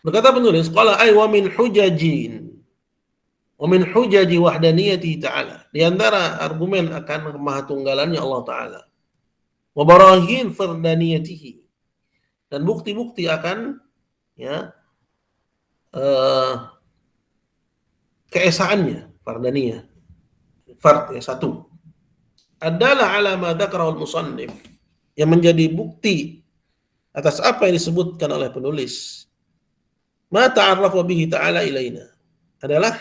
Berkata penulis, qala ay wa min hujaji wahdaniyati ta'ala. Di antara argumen akan kemahatunggalannya Allah Ta'ala. Wa barahin fardaniyatihi. Dan bukti-bukti akan ya keesaannya, fardaniyah. Fard ya satu. Adalah ala ma dzakarahu al-musannif. Yang menjadi bukti atas apa yang disebutkan oleh penulis. Ma ta'arrafa bihi ta'ala ilaina. Adalah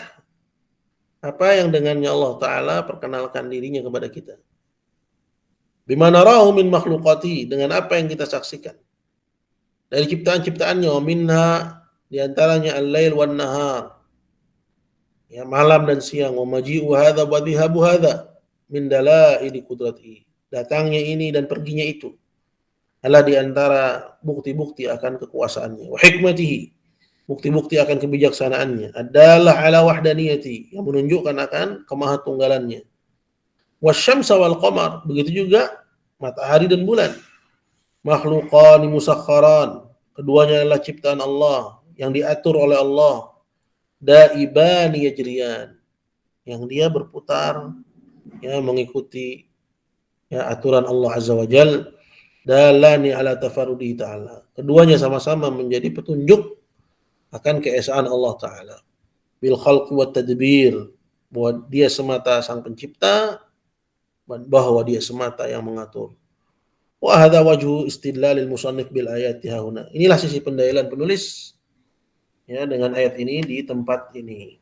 apa yang dengannya Allah Ta'ala perkenalkan dirinya kepada kita. Bima narahu min makhluqati. Dengan apa yang kita saksikan. Dari ciptaan-ciptaannya. Minha diantaranya al-lail wan nahar. Ya, malam dan siang. Wa maji'u hadha wa dhihabu hadha. Min dalaili qudrati. Datangnya ini dan perginya itu. Adalah diantara bukti-bukti akan kekuasaannya. Wa hikmatihi. Bukti-bukti akan kebijaksanaannya. Adalah ala wahdaniyati. Yang menunjukkan akan kemahatunggalannya. Wasyamsa wal qamar. Begitu juga matahari dan bulan. Makhluqani musakharan. Keduanya adalah ciptaan Allah yang diatur oleh Allah. Daibani yajriyan. Yang dia berputar ya mengikuti ya aturan Allah Azza wa Jalla. Dalani ala tafarudi ta'ala. Keduanya sama-sama menjadi petunjuk akan keesaan Allah Ta'ala. Bil khalq wa tadbir. Bahwa dia semata sang pencipta. Bahwa dia semata yang mengatur. Wa hadha wajhu istidlalil musannif bil ayati hauna. Inilah sisi pendalilan penulis ya dengan ayat ini di tempat ini.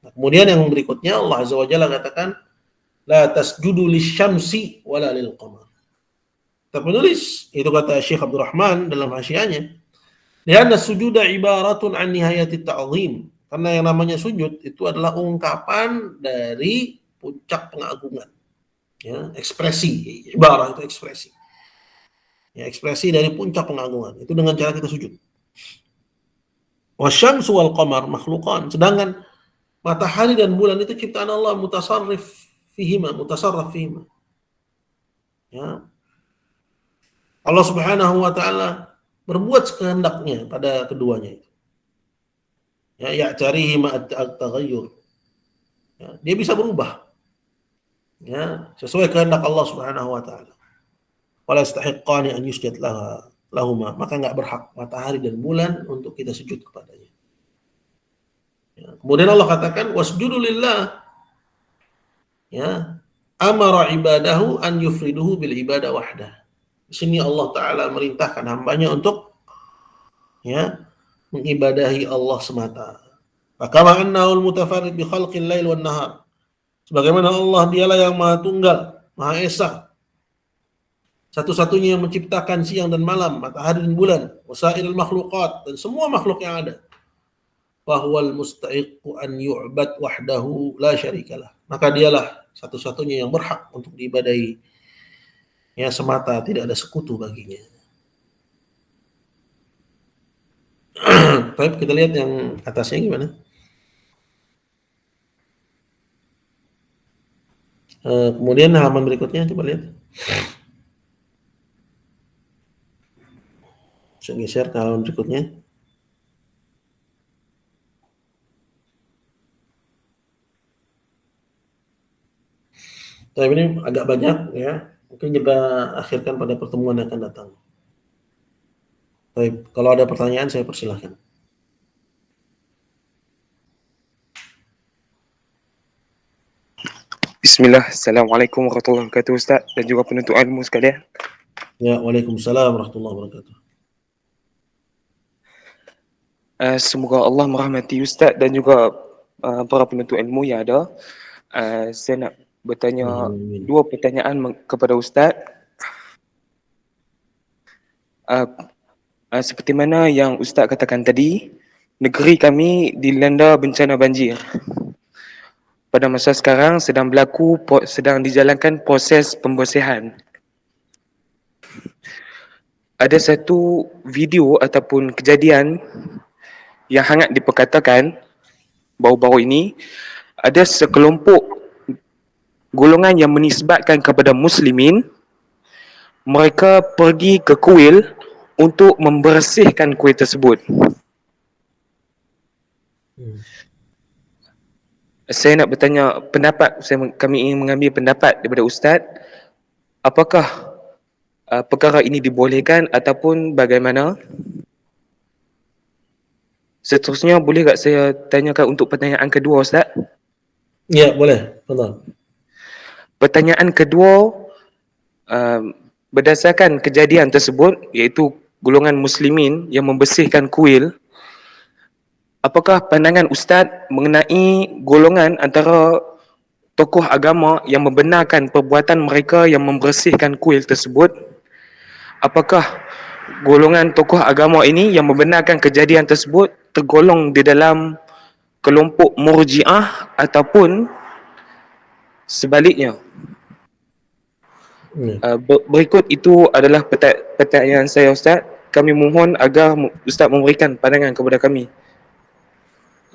Nah, kemudian yang berikutnya Allah Azza wa Jalla katakan la tasjudu lisyamsi wala lil qamar. Penulis itu kata Syekh Abdul Rahman dalam hasyiahnya, lianna sujuda ibaratun an nihayati ta'zim. Karena yang namanya sujud itu adalah ungkapan dari puncak pengagungan. Ya, ekspresi, ibarat itu ekspresi. Ya, ekspresi dari puncak pengagungan. Itu dengan cara kita sujud. Wasyamsu wal qamar makhluqan. Sedangkan matahari dan bulan itu ciptaan Allah mutasarrif fihima. Ya. Allah Subhanahu wa taala berbuat sekehendaknya pada keduanya itu. Ya, ya'tarihi ma'at-taghayyur. Ya, dia bisa berubah. Ya, sesuai kehendak Allah Subhanahu wa taala. Wala yastahiqqani an yusjad lahuma, maka enggak berhak matahari dan bulan untuk kita sujud kepadanya. Ya, kemudian Allah katakan wasjudu lillah Ya, amara ibadahu an yufriduhu bil ibadah wahdah. Di sini Allah Ta'ala merintahkan hambanya untuk ya mengibadahi Allah semata. Maka ma'annahu al-mutafarrid bi khalqil lail wan nahar. Sebagaimana Allah dialah yang Maha Tunggal, Maha Esa, satu-satunya yang menciptakan siang dan malam, matahari dan bulan, wasairil makhluqat, dan semua makhluk yang ada. Fahuwal mustahiqqu an yu'bad wahdahu la syarikalah. Maka dialah satu-satunya yang berhak untuk diibadahi ya semata, tidak ada sekutu baginya. Baik, kita lihat yang atasnya gimana. Kemudian halaman berikutnya coba lihat. Saya geser ke halaman berikutnya. Tapi ini agak banyak ya. Mungkin kita akhirkan pada pertemuan yang akan datang. Baik, kalau ada pertanyaan saya persilahkan. Bismillah, Assalamualaikum warahmatullahi wabarakatuh Ustaz dan juga penuntut ilmu sekalian. Ya, waalaikumsalam warahmatullahi wabarakatuh. Semoga Allah merahmati Ustaz dan juga para penuntut ilmu yang ada. Saya nak bertanya Amin. dua pertanyaan kepada Ustaz. Seperti mana yang Ustaz katakan tadi, negeri kami dilanda bencana banjir. Pada masa sekarang sedang dijalankan proses pembersihan. Ada satu video ataupun kejadian yang hangat diperkatakan baru-baru ini, ada sekelompok golongan yang menisbatkan kepada muslimin, mereka pergi ke kuil untuk membersihkan kuil tersebut. Saya nak bertanya pendapat, kami ingin mengambil pendapat daripada Ustaz, apakah perkara ini dibolehkan ataupun bagaimana? Seterusnya boleh tak saya tanyakan untuk pertanyaan kedua Ustaz? Ya, boleh. Betul. Pertanyaan kedua, berdasarkan kejadian tersebut, iaitu golongan muslimin yang membersihkan kuil, apakah pandangan Ustaz mengenai golongan antara tokoh agama yang membenarkan perbuatan mereka yang membersihkan kuil tersebut? Apakah golongan tokoh agama ini yang membenarkan kejadian tersebut tergolong di dalam kelompok murji'ah ataupun sebaliknya? Berikut itu adalah pertanyaan saya Ustaz. Kami mohon agar Ustaz memberikan pandangan kepada kami.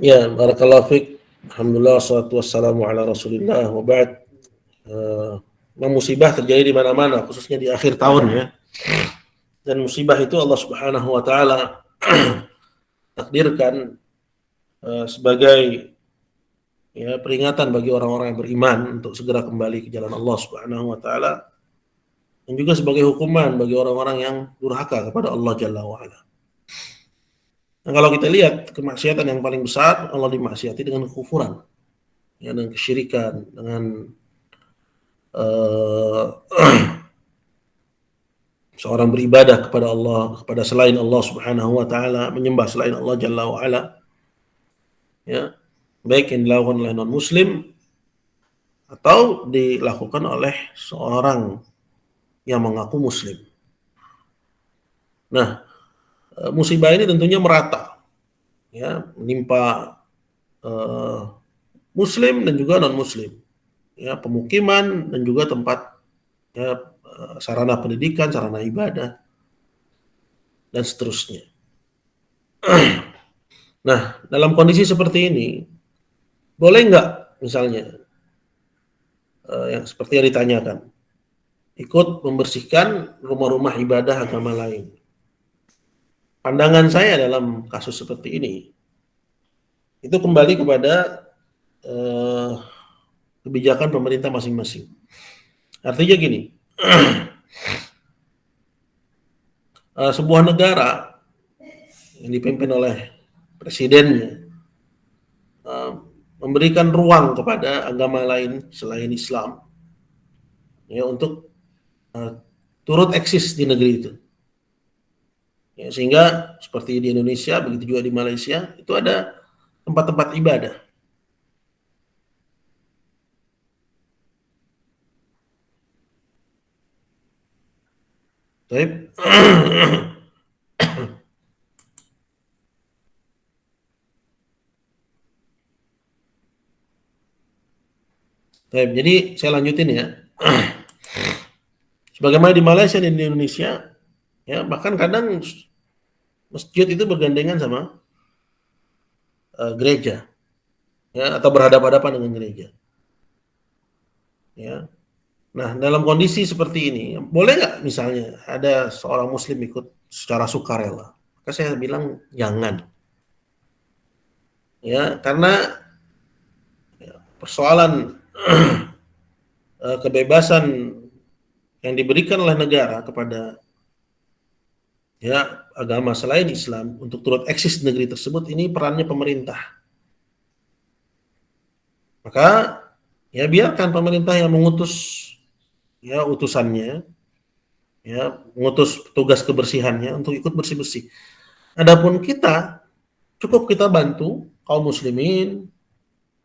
Ya, barakallahu fiik. Alhamdulillah wassalatu wassalamu ala Rasulillah wa ba'd. Musibah terjadi di mana-mana, khususnya di akhir tahun ya. Dan musibah itu Allah Subhanahu wa taala takdirkan sebagai ya peringatan bagi orang-orang yang beriman untuk segera kembali ke jalan Allah Subhanahu wa taala, dan juga sebagai hukuman bagi orang-orang yang durhaka kepada Allah Jalla wa ala. Nah, kalau kita lihat kemaksiatan yang paling besar, Allah dimaksiati dengan kekufuran, ya, dengan kesyirikan, dengan seorang beribadah kepada Allah, kepada selain Allah Subhanahu wa taala, menyembah selain Allah Jalla wa ala. Ya, baik yang dilakukan oleh non muslim atau dilakukan oleh seorang yang mengaku muslim. Nah, musibah ini tentunya merata, ya, menimpa muslim dan juga non muslim, ya, pemukiman dan juga tempat ya, sarana pendidikan, sarana ibadah dan seterusnya. Nah, dalam kondisi seperti ini, boleh nggak misalnya yang seperti yang ditanyakan, ikut membersihkan rumah-rumah ibadah agama lain? Pandangan saya dalam kasus seperti ini, itu kembali kepada kebijakan pemerintah masing-masing. Artinya gini, sebuah negara yang dipimpin oleh presidennya memberikan ruang kepada agama lain selain Islam ya untuk uh, turut eksis di negeri itu. Ya, sehingga seperti di Indonesia, begitu juga di Malaysia, itu ada tempat-tempat ibadah. Baik. Baik, jadi saya lanjutin ya. Sebagaimana di Malaysia dan di Indonesia, ya bahkan kadang masjid itu bergandengan sama gereja, ya atau berhadapan-hadapan dengan gereja. Ya. Nah, dalam kondisi seperti ini, boleh nggak misalnya ada seorang Muslim ikut secara sukarela? Maka saya bilang jangan, ya karena persoalan kebebasan yang diberikan oleh negara kepada ya agama selain Islam untuk turut eksis di negeri tersebut ini perannya pemerintah. Maka ya biarkan pemerintah yang mengutus ya utusannya, ya mengutus petugas kebersihannya untuk ikut bersih-bersih. Adapun kita cukup kita bantu kaum muslimin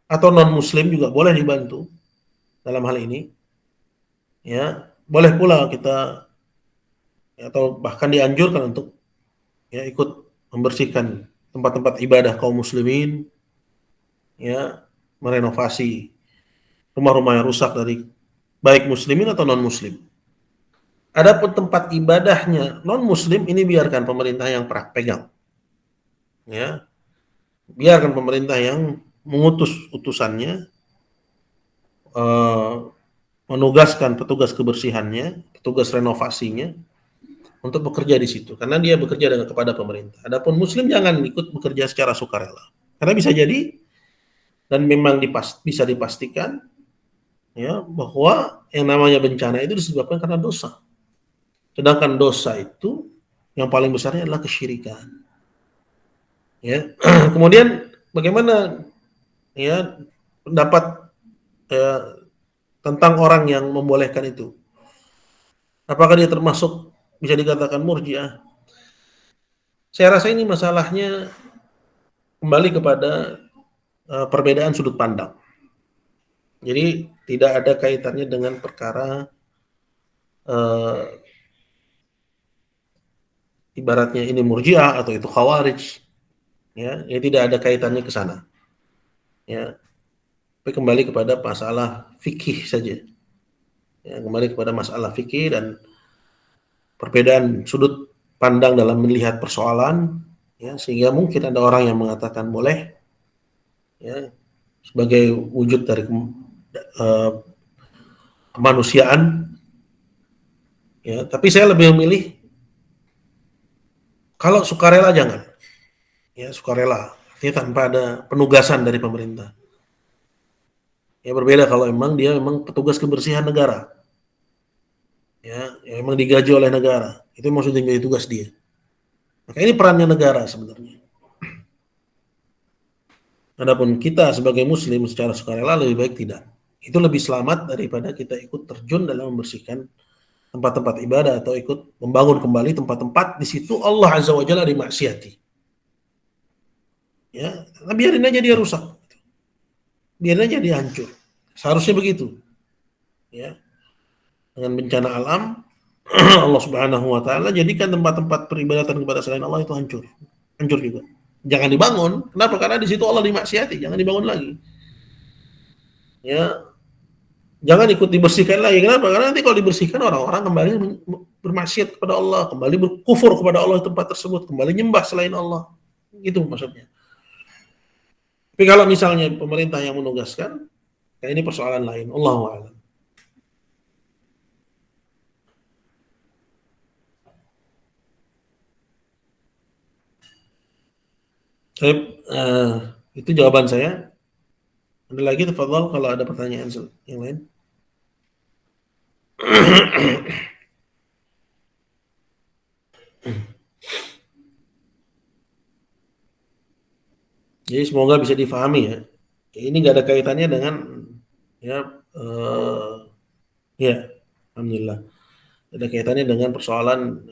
atau non muslim juga boleh dibantu dalam hal ini. Ya, boleh pula kita ya, atau bahkan dianjurkan untuk ya ikut membersihkan tempat-tempat ibadah kaum muslimin, ya merenovasi rumah-rumah yang rusak dari baik muslimin atau non muslim. Adapun tempat ibadahnya non muslim ini biarkan pemerintah yang pegang, ya biarkan pemerintah yang mengutus utusannya, eh, menugaskan petugas kebersihannya, petugas renovasinya untuk bekerja di situ karena dia bekerja dengan kepada pemerintah. Adapun muslim jangan ikut bekerja secara sukarela. Karena bisa jadi dan memang bisa dipastikan ya bahwa yang namanya bencana itu disebabkan karena dosa. Sedangkan dosa itu yang paling besarnya adalah kesyirikan. Ya. Kemudian bagaimana ya pendapat ya, tentang orang yang membolehkan itu? Apakah dia termasuk bisa dikatakan murjiah? Saya rasa ini masalahnya kembali kepada perbedaan sudut pandang. Jadi tidak ada kaitannya dengan perkara uh, ibaratnya ini murjiah atau itu khawarij, ya, ini tidak ada kaitannya ke sana, ya. Tapi kembali kepada masalah fikih saja, ya, kembali kepada masalah fikih dan perbedaan sudut pandang dalam melihat persoalan, ya, sehingga mungkin ada orang yang mengatakan boleh, ya, sebagai wujud dari uh, kemanusiaan, ya. Tapi saya lebih memilih kalau sukarela jangan. Ya sukarela, artinya tanpa ada penugasan dari pemerintah. Ya berbeda kalau memang dia memang petugas kebersihan negara, ya, yang memang digaji oleh negara, itu maksudnya menjadi tugas dia. Maka ini perannya negara sebenarnya. Adapun kita sebagai muslim secara sukarela lebih baik tidak. Itu lebih selamat daripada kita ikut terjun dalam membersihkan tempat-tempat ibadah atau ikut membangun kembali tempat-tempat di situ Allah Azza wa Jalla dimaksiati. Ya, nah biarin aja dia rusak, biarin aja dia hancur. Seharusnya begitu. Ya, dengan bencana alam Allah Subhanahu wa taala jadikan tempat-tempat peribadatan kepada selain Allah itu hancur. Hancur juga. Jangan dibangun. Kenapa? Karena di situ Allah dimaksiati, jangan dibangun lagi. Ya, jangan ikut dibersihkan lagi. Kenapa? Karena nanti kalau dibersihkan orang-orang kembali bermaksiat kepada Allah, kembali berkufur kepada Allah di tempat tersebut, kembali nyembah selain Allah. Itu maksudnya. Tapi kalau misalnya pemerintah yang menugaskan, ya ini persoalan lain. Allahu a'lam. Baik, itu jawaban saya. Ada lagi tafadhol kalau ada pertanyaan yang lain. Jadi semoga bisa difahami ya. Ini nggak ada kaitannya dengan ya ya alhamdulillah ada kaitannya dengan persoalan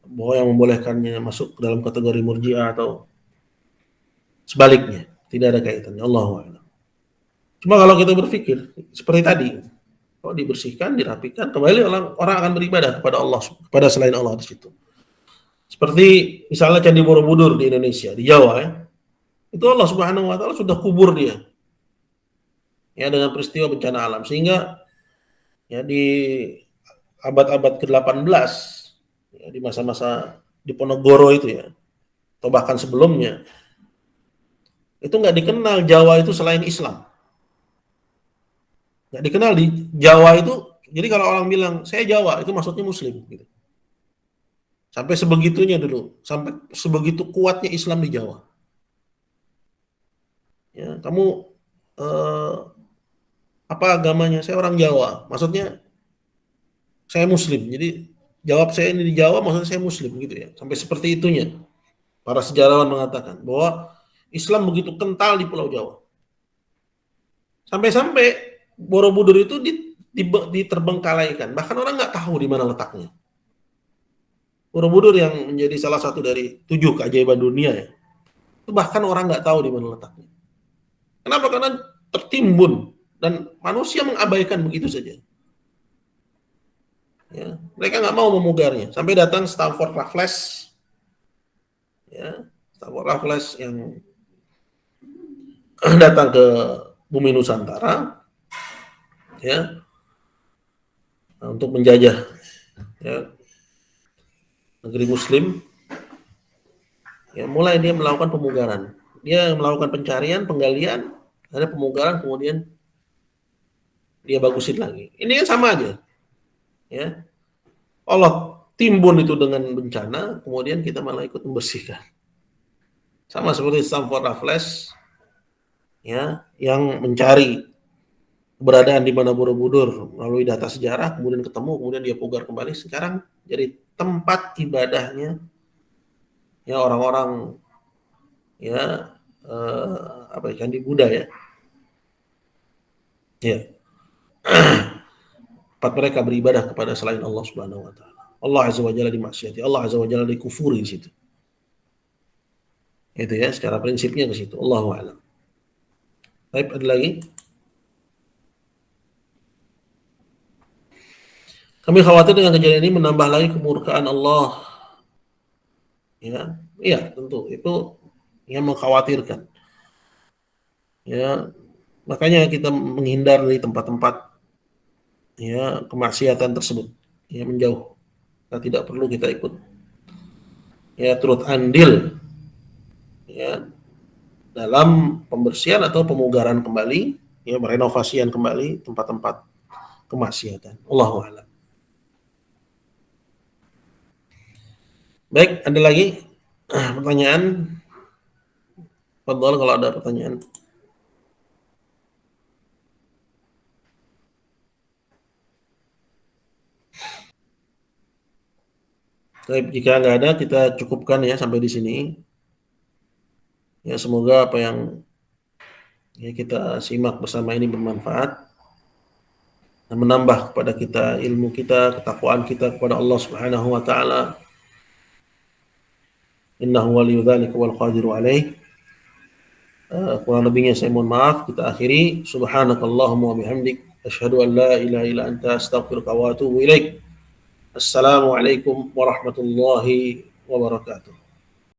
bahwa yang membolehkannya masuk ke dalam kategori murji'ah atau sebaliknya, tidak ada kaitannya. Allahu a'lam. Cuma kalau kita berpikir seperti tadi, kalau dibersihkan, dirapikan, kembali orang akan beribadah kepada Allah, kepada selain Allah di situ. Seperti misalnya Candi Borobudur di Indonesia, di Jawa ya. Itu Allah Subhanahu wa taala sudah kubur dia. Ya dengan peristiwa bencana alam sehingga ya di abad-abad ke-18 ya, di masa-masa Diponegoro itu ya, atau bahkan sebelumnya itu nggak dikenal Jawa itu selain Islam. Nggak dikenal di Jawa itu. Jadi kalau orang bilang saya Jawa itu maksudnya Muslim gitu. Sampai sebegitunya dulu, sampai sebegitu kuatnya Islam di Jawa. Ya, kamu apa agamanya? Saya orang Jawa. Maksudnya saya Muslim. Jadi jawab saya ini di Jawa maksudnya saya Muslim gitu ya. Sampai seperti itunya. Para sejarawan mengatakan bahwa Islam begitu kental di Pulau Jawa. Sampai-sampai Borobudur itu diterbengkalaikan. Bahkan orang nggak tahu di mana letaknya. Borobudur yang menjadi salah satu dari 7 keajaiban dunia ya. Itu bahkan orang nggak tahu di mana letaknya. Kenapa? Karena tertimbun dan manusia mengabaikan begitu saja. Ya, mereka nggak mau memugarnya. Sampai datang Stafford Raffles, ya, Stafford Raffles yang datang ke bumi Nusantara, ya, untuk menjajah ya, negeri Muslim. Ya, mulai dia melakukan pemugaran. Dia melakukan pencarian, penggalian, ada pemugaran, kemudian dia bagusin lagi. Ini kan sama aja. Ya. Allah timbun itu dengan bencana, kemudian kita malah ikut membersihkan. Sama seperti Stafford Raffles ya, yang mencari keberadaan di mana Borobudur melalui data sejarah, kemudian ketemu, kemudian dia pugar kembali. Sekarang jadi tempat ibadahnya ya orang-orang ya apa ya, candi Buddha ya. Ya. Tempat mereka beribadah kepada selain Allah Subhanahu wa taala. Allah Azza wa Jalla dimaksiati, Allah Azza wa Jalla dikufuri di situ. Itu ya, secara prinsipnya ke situ. Allahu a'lam. Baik, ada lagi? Kami khawatir dengan kejadian ini menambah lagi kemurkaan Allah. Ya, iya tentu itu yang mengkhawatirkan. Ya, makanya kita menghindar dari tempat-tempat ya kemaksiatan tersebut. Ya, menjauh. Kita tidak perlu kita ikut ya turut andil ya dalam pembersihan atau pemugaran kembali, ya merenovasian kembali tempat-tempat kemaksiatan. Allahu a'lam. Baik, ada lagi pertanyaan? Fadhal kalau ada pertanyaan. Baik, jika nggak ada kita cukupkan ya sampai di sini. Ya semoga apa yang ya kita simak bersama ini bermanfaat dan menambah kepada kita ilmu kita, ketakwaan kita kepada Allah Subhanahu wa taala. Innahu waliyyu dzalika wal qadiru alaih. Kurang lebihnya saya mohon maaf. Kita akhiri. Subhanakallahumma wa bihamdik asyhadu an la ilaha illa anta astaghfiruka wa atubu ilaik. Assalamualaikum warahmatullahi wabarakatuh.